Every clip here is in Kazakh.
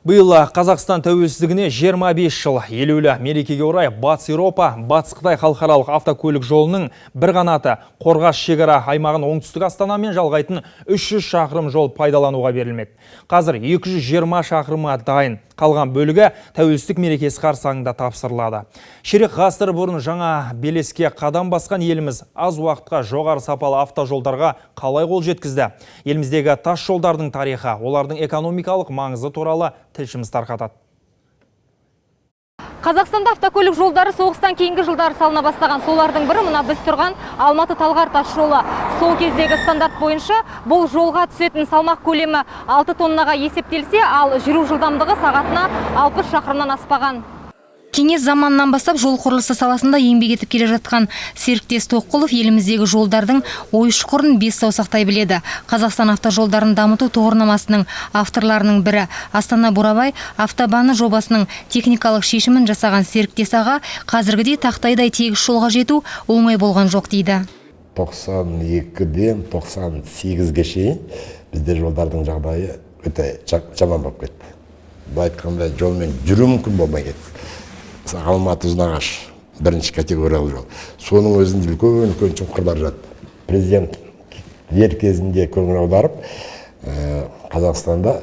Биыл Қазақстан тәуелсіздігіне 25 жыл елеулі мерекеге орай Батыс Еуропа, Батыс Қытай халықаралық автокөлік жолының бір қанаты Қорғас шекара аймағын оңтүстік Астанамен жалғайтын 300 шақырым жол пайдалануға берілмек. Қазір 220 шақырымы дайын. Қалған бөлігі тәуелсіздік мерекесі қарсаңында тапсырылады. Ширек ғасыр бұрын жаңа белеске қадам басқан еліміз аз уақытқа жоғары сапалы автожолдарға қалай қол жеткізді? Еліміздегі тас жолдардың тарихы, олардың экономикалық маңызы туралы тілшіміз тарқатады. Қазақстанда автокөлік жолдары соғыстан кейінгі жылдары салына бастаған. Солардың бірі мына біз тұрған Алматы-Талғар тас жолы. Сол кездегі стандарт бойынша бұл жолға түсетін салмақ көлемі 6 тоннаға есептелсе, ал жүру жылдамдығы сағатына 60 шақырымнан аспаған. Кеңес заманынан бастап жол құрылысы саласында еңбек етіп келе жатқан Серіктес Тоққұлов еліміздегі жолдардың ой-шұқырын бес саусақтай біледі. Қазақстан автожолдарын дамыту тұғырнамасының авторларының бірі Астана-Бурабай автобаны жобасының техникалық шешімін жасаған Серіктес аға қазіргідей тақтайдай тегіс жолға жету оңай болған жоқ дейді. 92-ден 98-ге шейін бізде жолдардың жағдайы өте жаман болып кетті. Бұл айтқанда жолмен жүру мүмкін болмай кетті. Алматы-Ұзынағаш бірінші категориялы жол. Соның өзінде үлкен шұңқырлар жатты. Президент дер кезінде көңіл аударып, Қазақстанда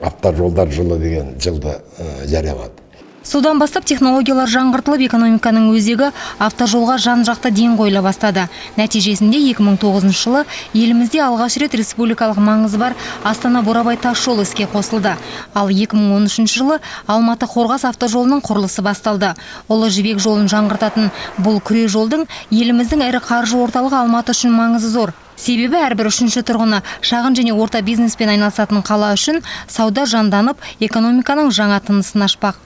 автожолдар жылы деген жылды жариялады. Содан бастап технологиялар жаңғыртылып, экономиканың өзегі автожолға жан-жақты ден қойыла бастады. Нәтижесінде 2009 жылы елімізде алғаш рет республикалық маңызы бар Астана-Бурабай тас жолы іске қосылды. Ал 2013 жылы Алматы-Қорғас автожолының құрылысы басталды. Ұлы жібек жолын жаңғыртатын бұл күре жолдың еліміздің ірі қаржы орталығы Алматы үшін маңызы зор. Себебі әрбір үшінші тұрғыны шағын және орта бизнеспен айналысатын қала үшін сауда жанданып, экономиканың жаңа тынысын ашпақ.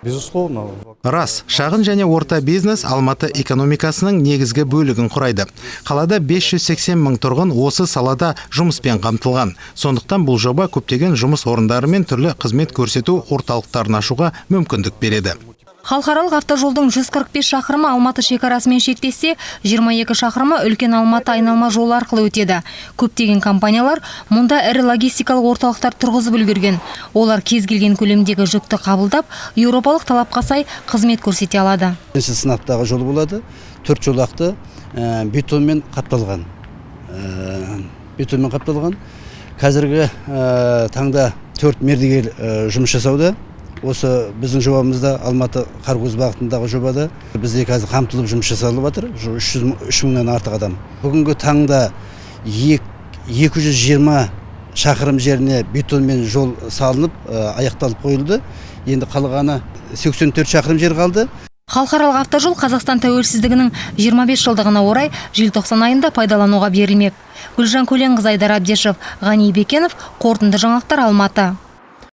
Безусловно. Рас, шағын және орта бизнес Алматы экономикасының негізгі бөлігін құрайды. Қалада 580 мың тұрғын осы салада жұмыспен қамтылған. Сондықтан бұл жоба көптеген жұмыс орындары мен түрлі қызмет көрсету орталықтарын ашуға мүмкіндік береді. Халықаралық автожолдың 145 шақырымы Алматы шекарасымен шектессе, 22 шақырымы үлкен Алматы айналма жолы арқылы өтеді. Көптеген компаниялар мұнда ірі логистикалық орталықтар тұрғызып үлгерген. Олар кез келген көлемдегі жүкті қабылдап, еуропалық талапқа сай қызмет көрсете алады. Сынаптағы жол болады, 4 жолақты бетонмен қапталған. Қазіргі таңда 4 мердігер жұмыс жасауда. Осы біздің жобамызда Алматы Қарғыз бағытындағы жобада бізде қазір қамтылып жұмыс жасалып жатыр. 3 мыңнан артық адам. Бүгінгі таңда 220 шақырым жеріне бетонмен жол салынып, аяқталып қойылды. Енді қалғаны 84 шақырым жер қалды. Халықаралық автожол Қазақстан тәуелсіздігінің 25 жылдығына орай желтоқсан айында пайдалануға берілмек. Гүлжан Көленқызы, Айдар Абдешев, Ғани Бекенов, қорытынды жаңалықтар, Алматы.